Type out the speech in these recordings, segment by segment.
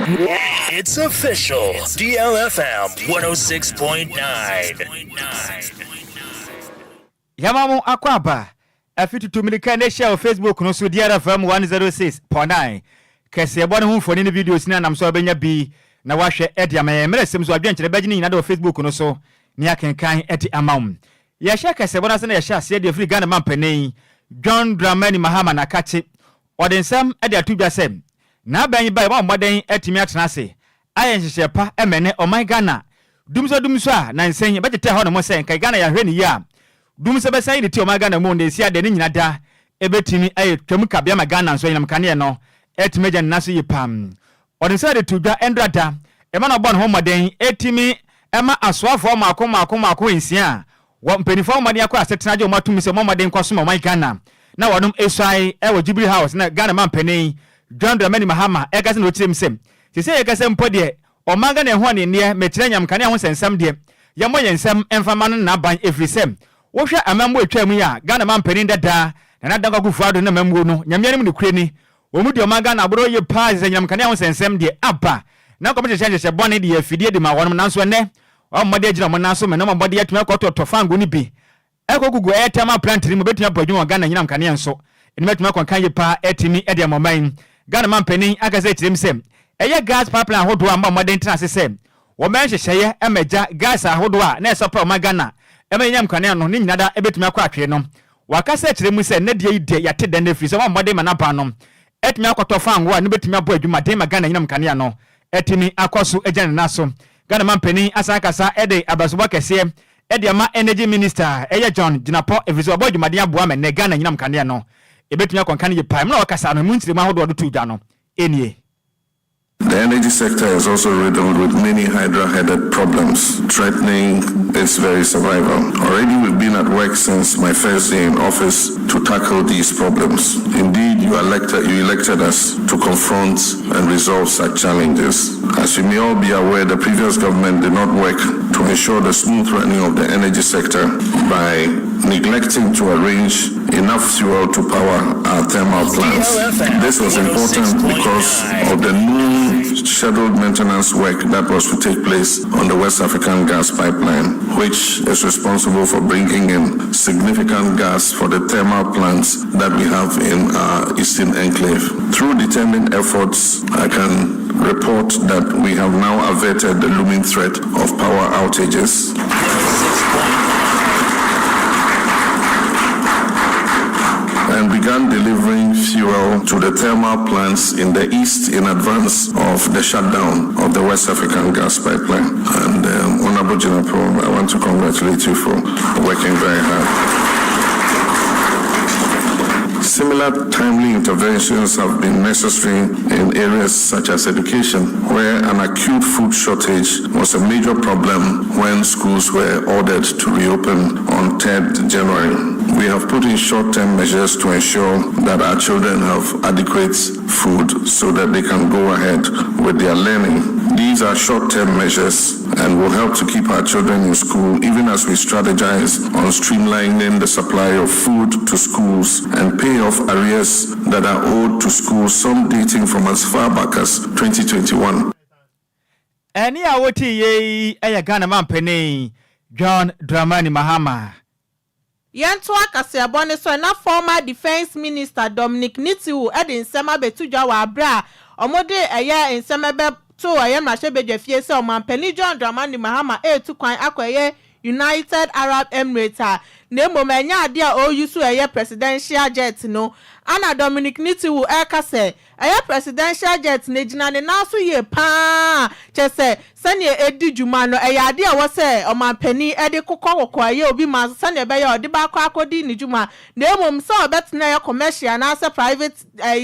It's official. DLFM 106.9. Yamamu Akwaba. Afitu tumilika nesha o Facebook no so DLFM 106.9. Kese yabone hu mfoni ni videos ni anam so abenya bi na wahwe edi amemere sem so adwenkyere bagini na do Facebook no so ni akenkan edi amam. Ya sha kese bona se na ya sha se de free Ghana mampani John Dramani Mahama na kache odensam edi atudwa sem na ban ba ba moden etimi atena se ayen hyehyɛ pa emene o my Ghana dumso a na nsen be tete ho no mo sen kai Ghana ya hwe ni ya dumso be san ni ti o my Ghana mo ndesi ade ni nyina da ebetimi aye twam kabia ma Ghana nso nyinam kane no etimi gya naso yi pam odensam de tudwa endrada ema na bon ho moden etimi ema asoafo mako ensia wo mpenifo moden akwa asetena gye o matumi se mo moden kwaso ma my Ghana na wonum esai e wo Jubilee House na Ghana mampani John Dramani Mahama ekase no chirem sem se ekase mpo de o manga na ho ne ne metire nyam kane ho sensam de ye mo yensam emfama no na ban efrisem wo hwe amambo etwam ya Ghana mampani dada na daga gufuado na mamwo no nyamianim ne kureni wo mu de o manga na bro ye pa se nyam kane ho sensam de aba na ko mche bone de afidie de ma wonum nanso ne o mmode agira mo nanso me na mo mmode yetuma kwato fango ni bi ekogugu etama plantri mo betuma badwon Ghana nyinam kane enso enmetuma kwankan ye pa etimi ede amoman Ghana mampani akaze tirem sem eye gas pipeline hodo amba modern trans sem wo men hyehyeye emagya gas ahodo a na esopa o Ghana emenyam kane no ni nyinada ebetumi akwa atwe no wakase tirem sem na de ide yate dan afri so modern manapa no etumi akoto fango a ne betumi abo adwuma den ma Ghana nyinam kane no etimi akoso egya ne naso Ghana mampani asakasa ede abasobo kese ede ama energy minister eye John Ginapo eviso abo adwuma den aboa me ne Ghana nyinam kane no ebetumi akwankane ye pam na wakasa no muntirem ahodo do tudwa no enie. The energy sector is also riddled with many hydra-headed problems, threatening its very survival. Already we've been at work since my first day in office to tackle these problems. Indeed, you elected us to confront and resolve such challenges. As you may all be aware, the previous government did not work to ensure the smooth running of the energy sector by neglecting to arrange enough fuel to power our thermal plants. This was important because of the new scheduled maintenance work that was to take place on the West African gas pipeline, which is responsible for bringing in significant gas for the thermal plants that we have in our eastern enclave. Through determined efforts, I can report that we have now averted the looming threat of power outages and began delivering fuel to the thermal plants in the east in advance of the shutdown of the West African gas pipeline. And Honorable Ginapo, I want to congratulate you for working very hard. Similar timely interventions have been necessary in areas such as education, where an acute food shortage was a major problem when schools were ordered to reopen on 3rd January. We have put in short-term measures to ensure that our children have adequate food so that they can go ahead with their learning. These are short-term measures and will help to keep our children in school even as we strategize on streamlining the supply of food to schools and pay off arrears that are owed to schools, some dating from as far back as 2021. Any awoti ye Ghana mampani John Dramani Mahama. Yanto akase abone so na former defense minister Dominic Nitiu edin sema betudwa wa abra omode eye nsema be to ayemra shebedwa fie se omampani John Dramani Mahama etu kwan akoye United Arab Emirates na momanya ade a oyusu eye presidential jet no ana Dominic Nitiu ekase eye presidential jet na gina ne naso ye pa chese sane edi juma no eye ade a wo se omampani ede kokko aye obi ma sane be ye ode ba akodi ni juma na mom se obetna ye commercial na se private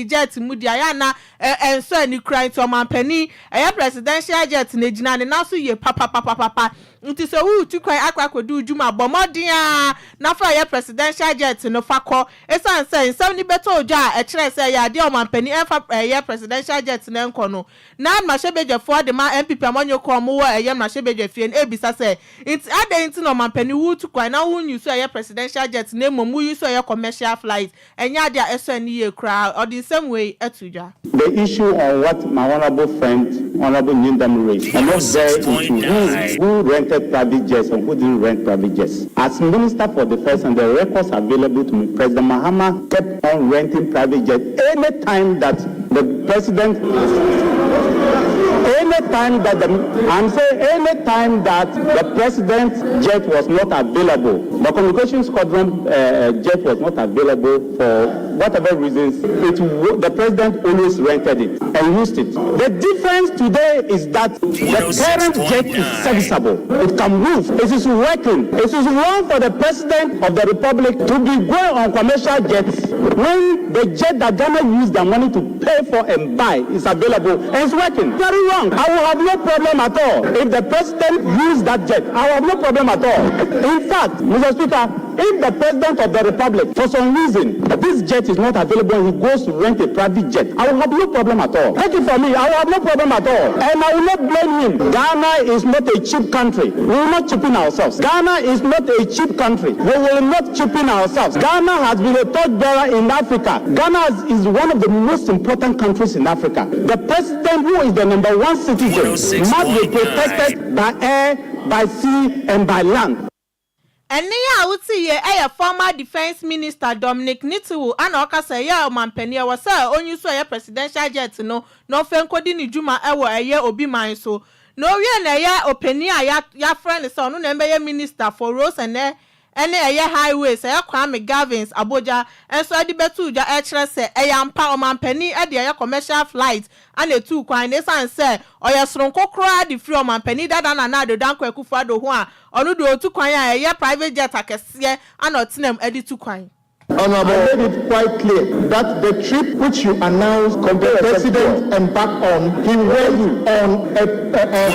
jet mudia ya na enso ani kran to omampani eye presidential jet na gina ne naso ye papa nti so wu tukwan akwakodu juma bomodia na fa ye presidential jet no fakọ esan say nsam ni beto oja e kire say ya de omampani enfa presidential jet na nkono na Mashebedwe for the ma MPP amonyo ko mo Mashebedwe fie na ebisa say it ade no mampani wu to kwan na wu use presidential jet na momu use commercial flight enya dia eso ani ye kra or the same way etudwa. The issue on what my honorable friend honorable Nhyiraba raised, I'm not there into who rented private jets and who didn't rent private jets. As Minister for Defense, and the records available to me, President Mahama kept on renting private jets any time that the president, anytime that the president's jet was not available, the communication squadron jet was not available for whatever reasons, the president always rented it and used it. The difference today is that the current jet is serviceable. It can move. It is working. It is wrong for the president of the republic to be going on commercial jets when the jet that Ghana used their money to pay for and buy is available and it's working. Very wrong. I will have no problem at all if the president used that jet. I will have no problem at all. In fact, Mr. Speaker, if the president of the republic, for some reason, this jet is not available and he goes to rent a private jet, I will have no problem at all. Take it from me, I will have no problem at all. And I will not blame him. Ghana is not a cheap country. We will not chip in ourselves. Ghana is not a cheap country. We will not chip in ourselves. Ghana has been a torchbearer in Africa. Ghana is one of the most important countries in Africa. The president, who is the number one citizen, must be protected by air, by sea, and by land. And I would see a former defense minister Dominic Nitiwu and Okasa ya mampeni was only so a presidential jet no fenkodi ni juma ewo eye obi man so no we na ya openia ya friend so no na minister for roads and eye highways Kwame Gavins Abuja and so adi betu ja say ampa o mampeni e de commercial flight and a two kwan ne san say oya sronko kra di free o mampeni dada na do dan kwaku fado ho a onu do two kwan ya private jet akese and otinem edi two kwan. Honorable, I made it quite clear that the trip which you announced, the president embarked on, he went on a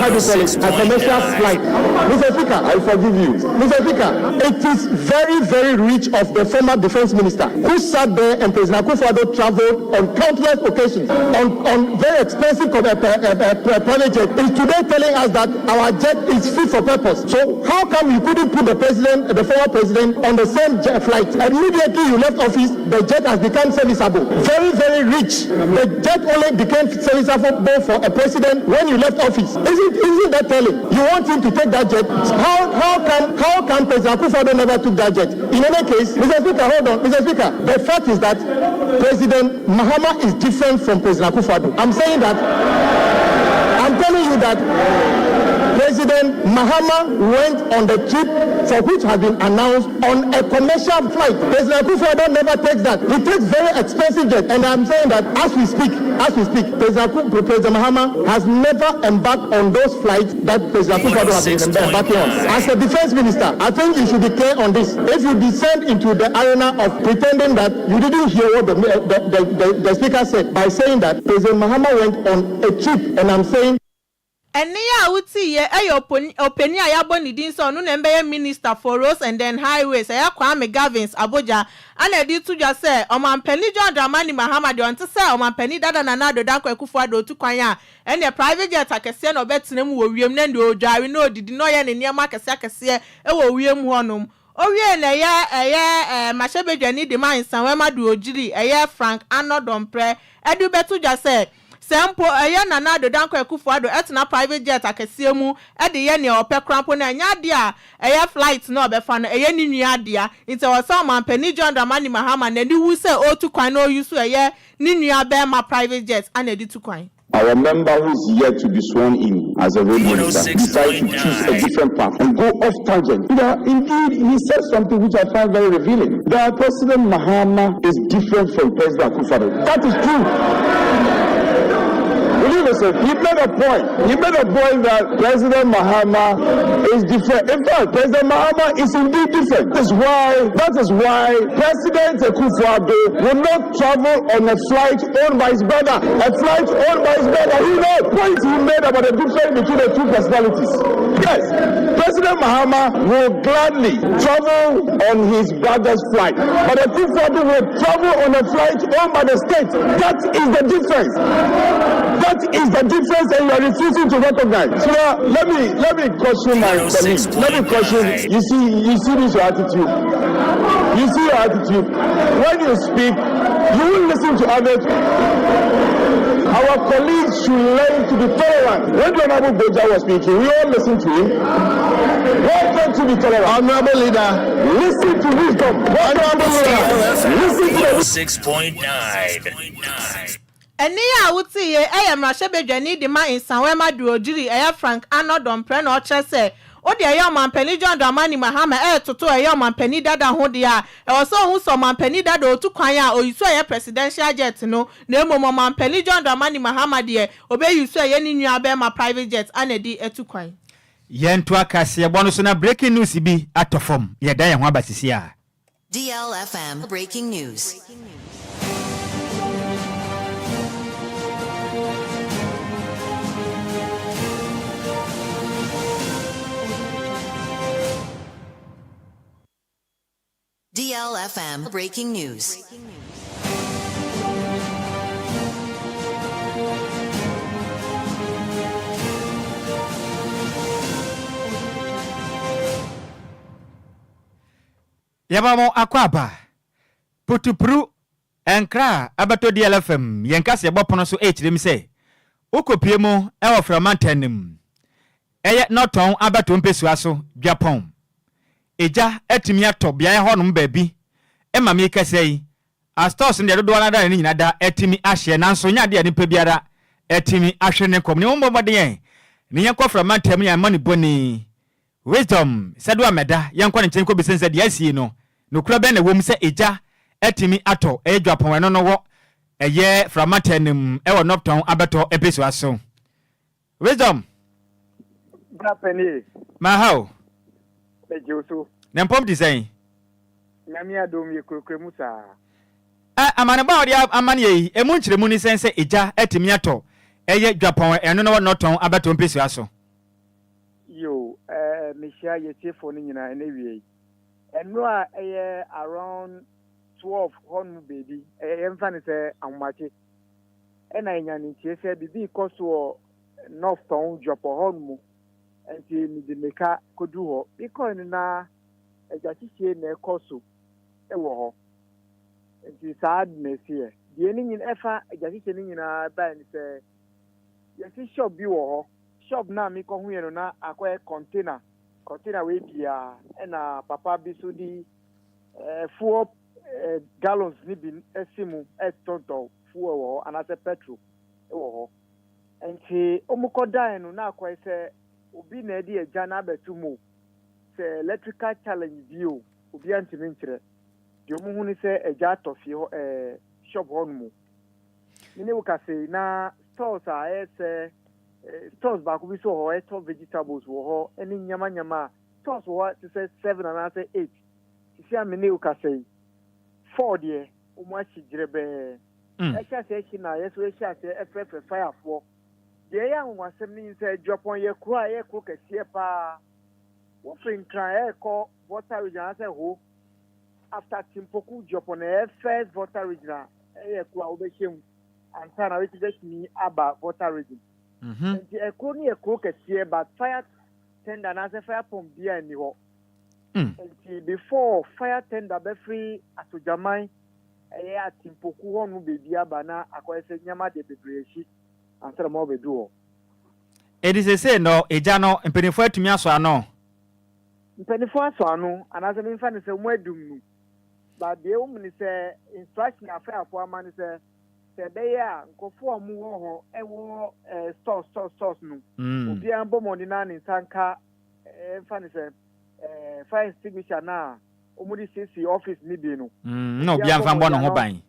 commercial flight. Mr. Speaker, I forgive you. Mr. Speaker, it is very, very rich of the former defense minister who sat there and President Akufo-Addo traveled on countless occasions on very expensive private jet. Is today telling us that our jet is fit for purpose. So how come you couldn't put the former president on the same jet flight? Immediately you left office, the jet has become serviceable. Very, very rich. The jet only became serviceable for a president when you left office. Isn't that telling? You want him to take that jet? How can President Akufo-Addo never took that jet? In any case, Mr. Speaker, hold on. Mr. Speaker, the fact is that President Mahama is different from President Akufo-Addo. I'm saying that, I'm telling you that President Mahama went on the trip for which has been announced on a commercial flight. President Akufo-Addo never takes that. He takes very expensive jet. And I'm saying that as we speak, President Mahama has never embarked on those flights that President Akufo-Addo has been embarking on. As a defense minister, I think you should be clear on this. If you descend into the arena of pretending that you didn't hear what the speaker said by saying that President Mahama went on a trip, and I'm saying and I would see opinion Ayaboni so no number minister for roads and then highways Kwame Gavins Abuja and I did to just say Omampeni John Dramani Mahama don to say Omampeni dada na do dan Akufo-Addo to kwanya and a private jet akese no betinem wo wiem nendo dware no didi no ye ne niam akese e wo wiem honum owie na ye Mashebedwe ni de man sanwe madu ojiri Frank Anodompre edu betu just say Sempo na do dan Akufo-Addo etna private jet akese mu e de ye ne ope krampo na nya de a flight no obefa no ye ni nua de a nti wo say Mampeni John Dramani Mahama na di wu say o tu kwan no use ni nua be ma private jet and edi tu kwan. Our member who is yet to be sworn in as a road minister decided to choose a different path and go off tangent. Indeed, he said something which I find very revealing. That President Mahama is different from President Akufo-Addo. That is true. Will you listen, he made a point. He made a point that President Mahama is different. In fact, President Mahama is indeed different. That is why President Akufo-Addo will not travel on a flight owned by his brother. A flight owned by his brother. You know the point he made about the difference between the two personalities. Yes, President Mahama will gladly travel on his brother's flight, but Akufo-Addo will travel on a flight owned by the state. That is the difference. That is the difference, and you are refusing to recognize. So let me question my colleague. Let me question. You see this your attitude. You see your attitude. When you speak, you will listen to others. Our colleagues should learn to be tolerant. When the Honorable Boja was speaking, we all listened to him. Welcome to be tolerant. Honorable leader, listen to wisdom. Honorable leader, listen to 106.9. Eni ya wuti ye mrashebedwani di ma insanwe madurojiri Frank Anodon pre na oche se odi mampeni John Dramani Mahama toto mampeni dada ho dia so hu so mampeni dada otu kwan a oyiso presidential jet no na emo mampeni John Dramani Mahama de obe yiso ni nua be ma private jet anedi etu kwan yentu akase ebono so na breaking news bi atofom ye dan ye ho abasisi a DLFM breaking news. DLFM breaking news. Yabamo akwaba putupru enkra abato DLFM yenkase bopono so echirem se okopie mu e oframantem eye noton abato mpesu aso Japan eja etimi ato bia honum baabi ema me kasei a stores ne dodo na da ni nyina da etimi ahye nanso nya de nipa biara etimi ahwe ne kom ne mombode yen ne yenkofra mantem ya mani boni wisdom sedwa meda yenkwa ne chen ko bisense de asie no nokura be na wom se eja etimi ato edwapon no no wo eye framatenim e wo nopton abeto epesu aso wisdom Grapeni ma how Bejoso. Nempom design. Nami adom ye krokremu sa. Amane ba odi amane yi emu nkyeremu ni sense eja etimi ato eye dwapon eno no noton abeto mpesu aso. Yo, mehia ye tiefo ni nyina ene wie. Eno a eye around 12 honu baby. Emfa ni se ammache. Ena nya ni tie se bibi koso north town dwapon honu. Enti mi de meka kodu ho because na ejachiche na ekoso ewo ho enti sad mesie de ni nyin efa ejachiche ni nyina ba ni se yesi shop bi wo ho shop na mi ko hu ye no na akwa container we bia na papa bi so di fuel gallons ni bi esimu tonto fuel wo anase petrol ewo ho enti omukodan no na akwa se obi na edi eja na betumo se electrical challenge bio obi antimi nkyere de omu hu ni se eja tofi ho shop ho no ni wo ka se na stores a stores ba ko bi so ho store vegetables wo ho eni nyama stores wo to say 7 and say 8 sisi amene wo ka se 4 de omu achi jirebe echa se echi na yeso echa se efe fire for ye ya nwasem ni se Japan ye kura ye ko kese pa wo fin kran e ko water region say ho after Timpoku Japan e first water region e kura obehim anta na we ti ni aba water region nti e ko ni e ko kese but fire tender na say fire pump bia ni ho nti before fire tender be free atojaman e ya Timpoku ho no bebi aba na akwese nyama de bebreshi answer mo be do it is say no eja no mpenifo atumi aso ano mpenifo aso ano anaze me mfa ne se mo adum nu ba de o mni se instruction afa afo ama ne se be ya nkofo omu wo ho ewo stores nu obi an bomo ni na ne sanka mfa ne se fire extinguisher na omudi CC office ni bi no no bi an fa bo no ho ban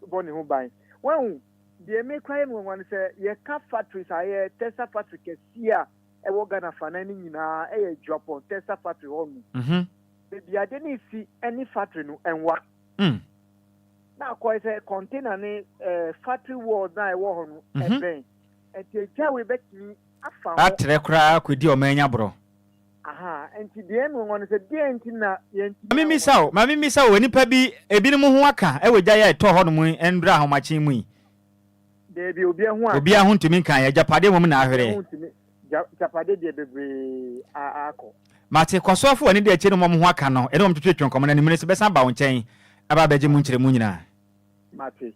bo ne ho ban wen the me crime one say ye ka factories aye Tesla factory ke sia e wo Ghana fanani nyina e drop on Tesla factory on the adeni si any factory no enwa na ko say container ni factory wall na e wo ho no e ben e te ja we betimi afa atre kra kwedi o manya bro aha enti de no won say de enti na yenti mami misaw onipa bi ebinim ho aka e wegya ya eto ho no mu endra ho machi mu de bi obi ahun ntumi kan ya japade mum na ahwere japade de bebre akọ mate kwasofo ani de eche no mum ho aka no e no mtwetwe nkomo na nimene se besa ba wo nchen aba beje mu nkyere mu nyina mate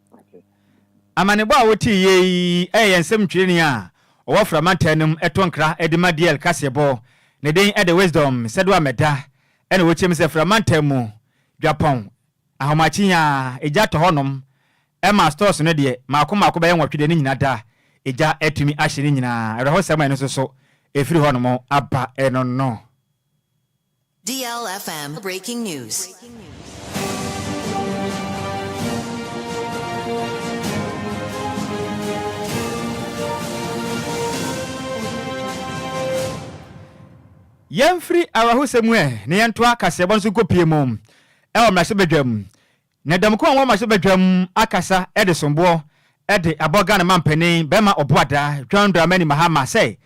amane bo a woti ye yensem twere ni a owofra mantanum eto nkra edima DL kasebo ne den ede wisdom sedwa meda ene wochem se framantamu Japan ahomachi ya eja to honom Emma stores no de maako be nwotwe de nyina da eja atumi ahye ni nyina ereho sema eno so efiri honom aba eno no DLFM breaking news. Yemfri awahusemu ne yentoa kasebo nso kopie mum e mrase bedwam na damko anwa mrase bedwam akasa ede sombo ede aboga na mampani bema oboada John Dramani Mahama say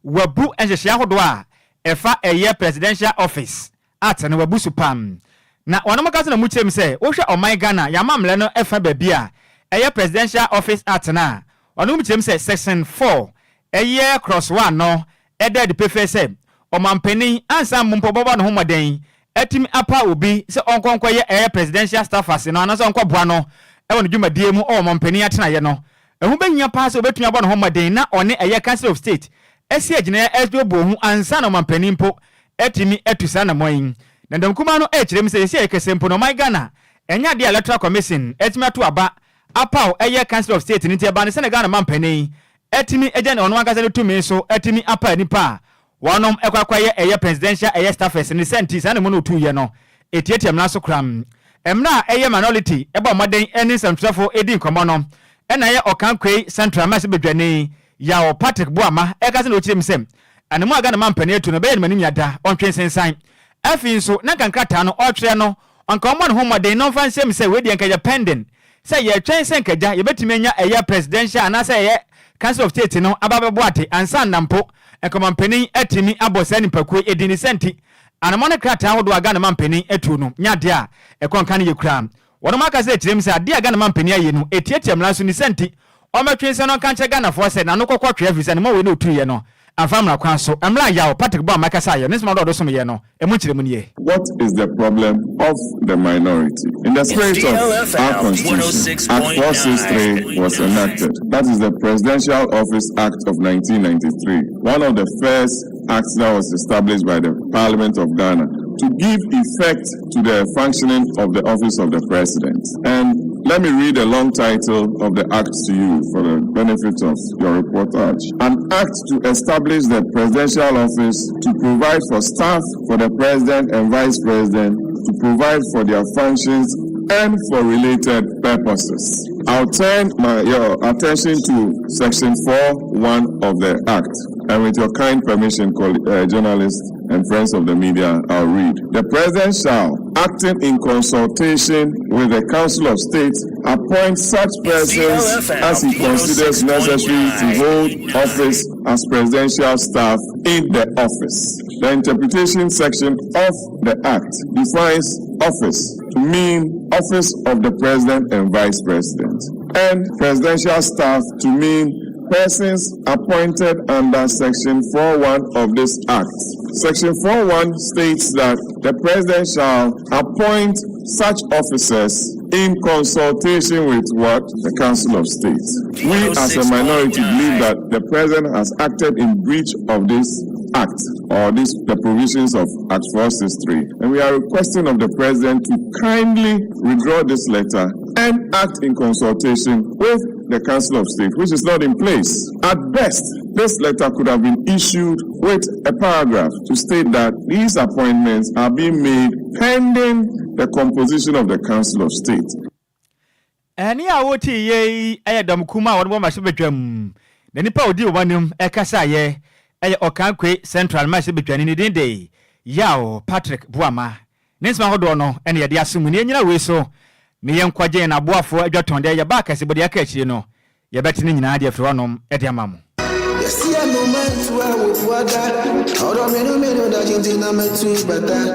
wabu enhyehyia hodo a efa eye presidential office atene wabu supam na wonom kase na mukyem say wo hwe oman Ghana ya mamle no efa babia eye presidential office atena wonom mukyem say section 4 eye cross 1 no ede de pefe say omampeni ansa mumpo bobo no homaden atimi apa obi se onkonkwo ye presidential staff ase no anaso onko boa no e wonu dwumadie mu omampeni atena ye no ehu benya pa se obetumi abo no homaden na one eye council of state esi agina esdo bohu ansa no omampeni mpo atimi atusa na moyin na ndamkuma no ekirem se esi ekese mpo no my Ghana enya de electoral commission atimi atu aba apa eye council of state ni tie ba ne Senegal mampeni atimi eje ne ono akasa ne tumi so atimi apa nipa wanom ekwakwaye eye presidential eye staffers ni senti sa ne mo no tu ye no etietiam na so kram emna eye minority eba moden eni samtrafo edi nkomo no ena ye okankwei central mass bedwane ya o Patrick Boama ekase na ochirim sem anemu aga na mampane etu no be ye manim yada ontwen sensan afi nso na kankrata no otwe no onka omo ne ho moden no fan sem se we de nkaja pending se ye twen sen kaja ye betime nya eye presidential ana se ye council of state no ababebo ate ansa nampo ekomampeni atimi abosa nipakuo edini senti anamone krata hodo aga na mampeni etu no nyade a ekonka ne yekura wono makaze ekirem se ade aga na mampeni aye no etietiam lanso ni senti ometwense no kanche Ghana for se na no kokotwe afisa ne mo we no otu ye no afamra kwan so emla ya o Patrick Boa makasa ye nesma do so me ye no emu kirem nie. What is the problem of the minority? In the spirit of our constitution, Act 463 was enacted. That is the Presidential Office Act of 1993, one of the first acts that was established by the Parliament of Ghana to give effect to the functioning of the office of the president. And let me read a long title of the act to you for the benefit of your reportage. An act to establish the presidential office to provide for staff for the president and vice president, to provide for their functions and for related purposes. I'll turn your attention to section 4(1) of the act. And with your kind permission, journalists and friends of the media, I'll read. The President shall, acting in consultation with the Council of State, appoint such persons as he considers necessary to hold office as presidential staff in the office. The interpretation section of the Act defines office to mean office of the President and Vice President, and presidential staff to mean persons appointed under Section 4(1) of this Act. Section 4(1) states that the President shall appoint such officers in consultation with what? The Council of State. We as a minority believe that the President has acted in breach of this Act or the provisions of Act 463, and we are requesting of the President to kindly withdraw this letter and act in consultation with the Council of State, which is not in place. At best, this letter could have been issued with a paragraph to state that these appointments are being made pending the composition of the Council of State. Ani a woti ye dam kuma won bo ma bedwam. Na nipa odi obanim kasa ye Okankwe Central Match betwani ni dinde. Yao Patrick Buama. Nensma hodo no ene ye de asum ni nyina we so. Ne yenkwaje na boafo adwaton de ye ba kase bode aka achie no. Ye beti ni nyina de afro nom e de amamu.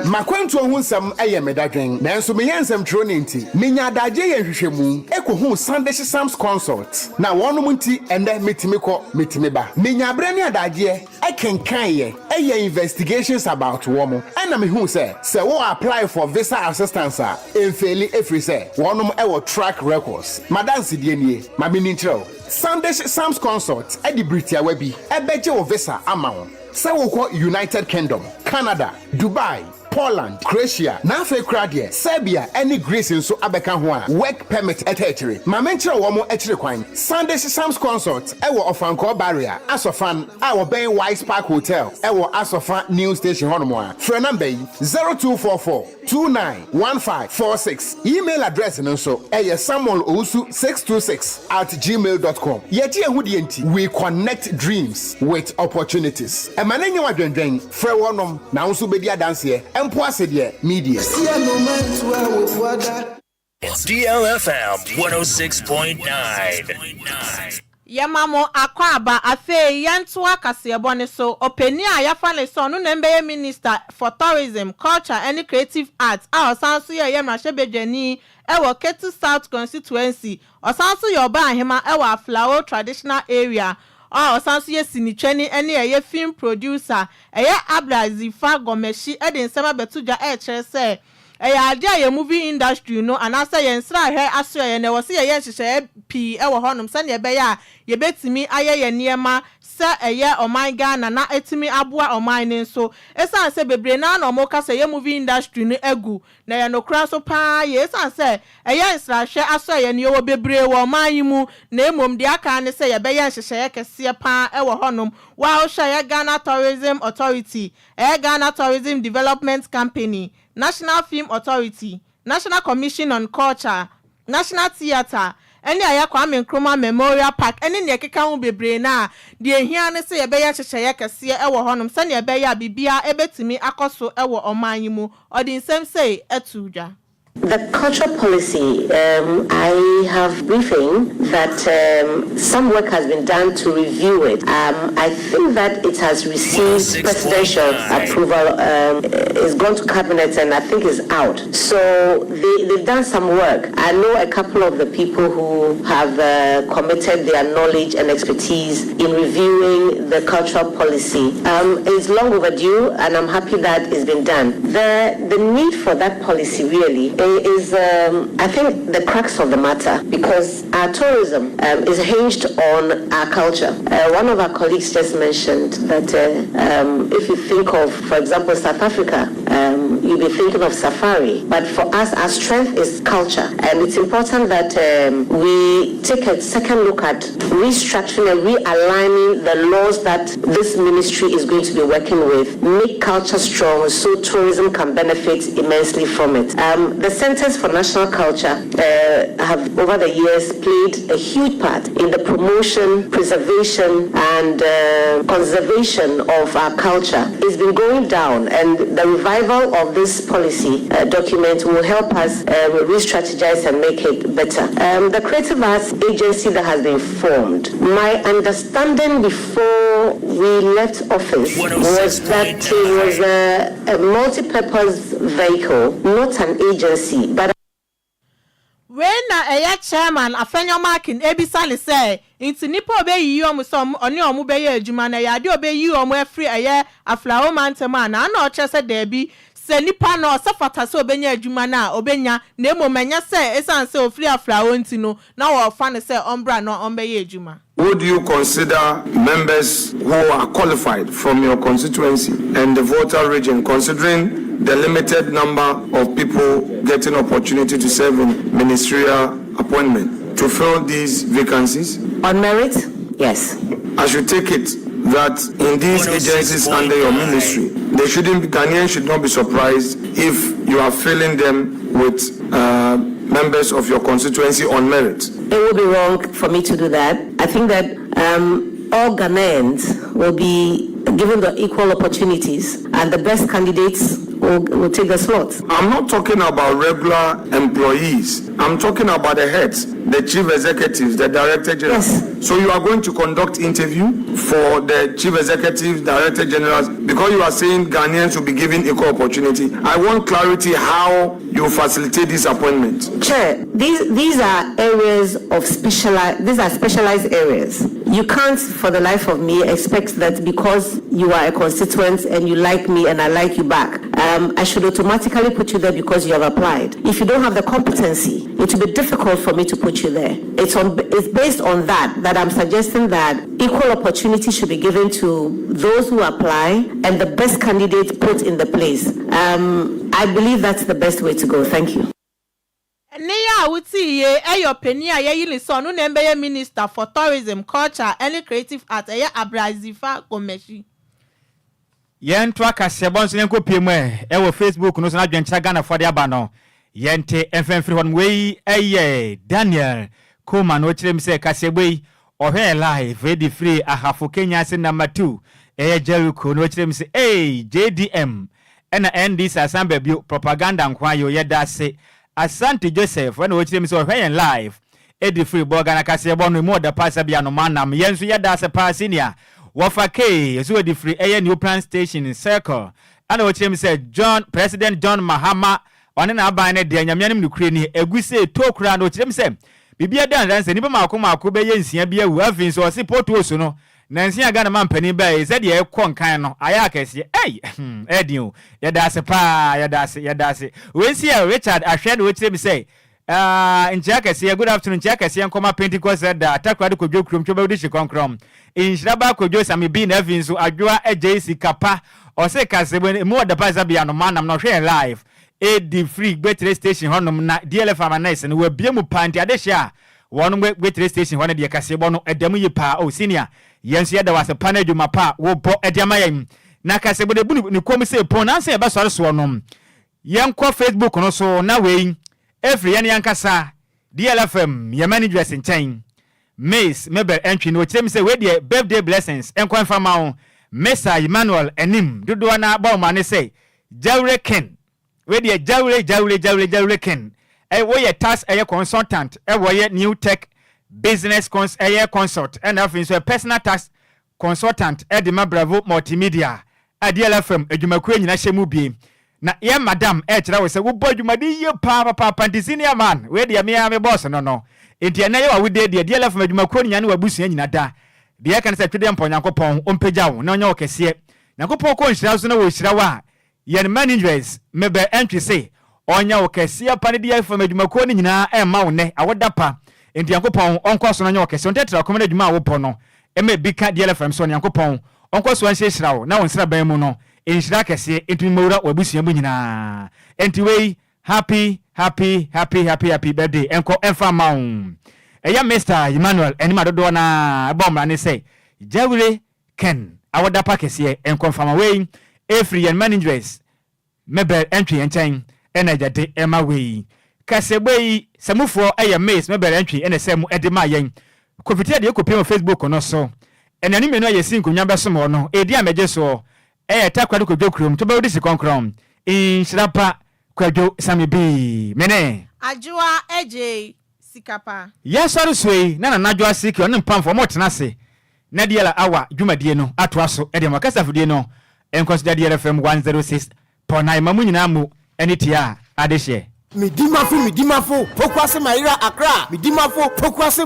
Makwantu ohunsam eye medadwen nanso me yensam tro ne nti menya adaje ye hwehwemu ekohu Sunday Sam's consult na wonum nti ende metimi ba menya abre ne adaje ekenkan ye eye investigations about womo ana me hu se wo apply for visa assistance a enfeli efri se wonum ewo track records madanse die nie ma me nintrel Sunday Sam's consult edi Britia webi ebeje wo visa amount. Say we call United Kingdom, Canada, Dubai, Poland, Croatia, Nafe Kradia, Serbia, any Greece in so abeka ho work permit etchere. Ma menchire wo mo etchere kwan. Sunday Sam's consult ewo Ofanko barrier, Asofan, our Bay Wise Park Hotel, ewo Asofan New Station hono for number 0244-291546. Email address nso samuel626@gmail.com. Yeti ehudi enti, we connect dreams with opportunities. Emanenye wadwendwen, frɛ wonom na nso bedi adanse media. DLFM 106.9. Yamamo akwaba afe yantua kasebone so openi a yafa ne so no nembeye minister for tourism, culture and creative arts a osanso ye yemrahebedwani ewo Ketu South constituency osanso ye oba ahema ewo Aflao traditional area osanso ye sinicheni ene ye film producer eye Abdulazifa Gomeshi eden sema betuja kire se ade ye movie industry no anasa ye nsra he aso ye ne wo se ye hyehyɛ pi ewo honom se ne be ya ye betimi aye ye niema se eye oman Ghana na etimi aboa oman ne so esan se bebre na na omo ka se ye movie industry no egu na ye no kra so pa ye esan se eye nsra hwe aso ye ne wo bebre wo oman yimu na emom de aka ne se ye be ye hyehyɛ kese pa ewo honom wa o hye ye Ghana Tourism Authority Ghana Tourism Development Company, National Film Authority, National Commission on Culture, National Theatre, any aya Kwame Nkrumah Memorial Park, any ne keka hu bebre na de ehia ne se ye be ya hyehyɛ kese ewo honom se ne be ya bibia ebetimi akoso ewo oman yimu odin sem say etudwa. The culture policy, I have briefing that some work has been done to review it. I think that it has received presidential approval, it's gone to cabinet and I think is out. So they've done some work. I know a couple of the people who have committed their knowledge and expertise in reviewing the cultural policy. It's long overdue and I'm happy that it's been done. The need for that policy really is I think the crux of the matter, because our tourism is hinged on our culture. One of our colleagues just mentioned that if you think of, for example, South Africa, you'll be thinking of safari. But for us, our strength is culture. And it's important that we take a second look at restructuring and realigning the laws that this ministry is going to be working with, make culture strong so tourism can benefit immensely from it. The Centers for National Culture have over the years played a huge part in the promotion, preservation and conservation of our culture. It's been going down, and the revival of this policy document will help us re-strategize and make it better. The Creative Arts Agency that has been formed, my understanding before we left office was that it was a multi-purpose vehicle, not an agency, but when a chairman afenyo marking ebisale say inti nipa obeyi omu som oni omu beye adwuma na ya de obeyi omu afri aye Aflao mantema na o chese debi se nipa no sefata se obenya adwuma na obenya na emomenya se esan se ofri Aflao ntino na wo fa ne se ombra no ombeye adwuma. Would you consider members who are qualified from your constituency and the voter region, considering the limited number of people getting opportunity to serve in ministerial appointment, to fill these vacancies? on merit, yes. I should take it that in these agencies under your ministry, Ghanaians should not be surprised if you are filling them with members of your constituency on merit? It would be wrong for me to do that. I think that all Ghanaians will be given the equal opportunities, and the best candidates will take the slots. I'm not talking about regular employees. I'm talking about the heads, the chief executives, the director generals. Yes. So you are going to conduct interview for the chief executives, director generals, because you are saying Ghanaians will be given equal opportunity. I want clarity how you facilitate this appointment. Chair, these are areas of specialized areas. You can't, for the life of me, expect that because you are a constituent and you like me and I like you back, I should automatically put you there because you have applied. If you don't have the competency, it will be difficult for me to put you there. It's based on that I'm suggesting that equal opportunity should be given to those who apply and the best candidate put in the place. I believe that's the best way to go. Thank you. Neya wuti ye your penny a ye yili so no nembe minister for tourism, culture and creative art Abrazifa Gomeshi. Yen to akase bonso nenko piem wo Facebook no so na dwencha Ghana for the abano yente enfemfiri hon we Daniel Koma no kirem se kaseboi ohwe live ready free ahafo Kenya se number 2 Jericho no kirem se JDM ena NDC asambe bio propaganda nkwa yo yeda se Asante Joseph when we kirem se ohwe live ready free Ghana kasebo no mo da pasa bia no manam yenso yeda se pa senior Wafake so the free new plan station in circle and what him said President John Mahama on na aban na de anyamianim no kure ni eguse tokura no him say bibia dan dan se ni ba mako be yensia bia wu afin so se poto so no nansia ga na mampani ba e said ye konkan no aya akese edin ya da se pa ya da se when see Richard ahwed what him say in Jakasi, good afternoon, Jakasi, and Coma Pentecost said that Takwado Kwadwo Sammy Adwoa Nhyiraba Kwadwo Sammy Adwoa Agyei Sikapa or say when more the Pasa be no man, I'm not sure live. The free battery station honum na DLFM nice and we'll be a panty adesha. One way battery station one of the Casebono at Demu Pa o senior. Yensia there was a panel to my pa wo po at Yamayam. Nakasebo de Bunu Nikomi say Ponanse Basar Swanum. Young Facebook no so now way. Every any ankasa DLFM your managers in chain Mace Mebel entry no tell me say we the birthday blessings Enquires from Mesa Emmanuel enim dodo na ba man say Jawre Ken we the Jawre Ken we ye task consultant we new tech business consult and afin so personal task consultant Edima Bravo multimedia DLFM edwumakura nyina hyemu bi na ye madam chira we say wo bodwumadi ye pa senior man we de me boss no enti na ye wa we de DLFM adwumakura nyane wabusua nyina da de kan say twede mponyankopon ompagya wo na onya okese nyankopon ko nhyira so na wo hyira wa ye managers mebe entry say onya okese pa de DLFM adwumakura nyina ma wo ne awoda pa enti nyankopon onko so na onya okese ontetra komena adwuma wo po no eme bika DLFM so nyankopon onko so anhyira wo na wo nsira ban mu no inshira kese entumura wabusua mu nyina entiwei happy birthday enko enfa maun eya Mr. Emmanuel enima dodo na bomra ne say Jawre Ken awoda pa kese enko fama wei every and managers mebel entry enchen enajade ema wei kasebei samufo eya Mace mebel entry enesemu edema yen kofitia de ekopia Facebook no so enani menu ayesin konwa besomo no edi ameje so Takwado Kwadwo to be this concrom Nhyiraba Kwadwo Sammy mene Adwoa Agyei Sikapa yes sorry na Adwoa Siki on mpamfo mo tenase na diela awa dwumadie no atoa so e de makasa fudie no enconsider DLFM 106.9 mamu nyina mu enitia adehye midimafo pokwase Maira Accra midimafo pokwase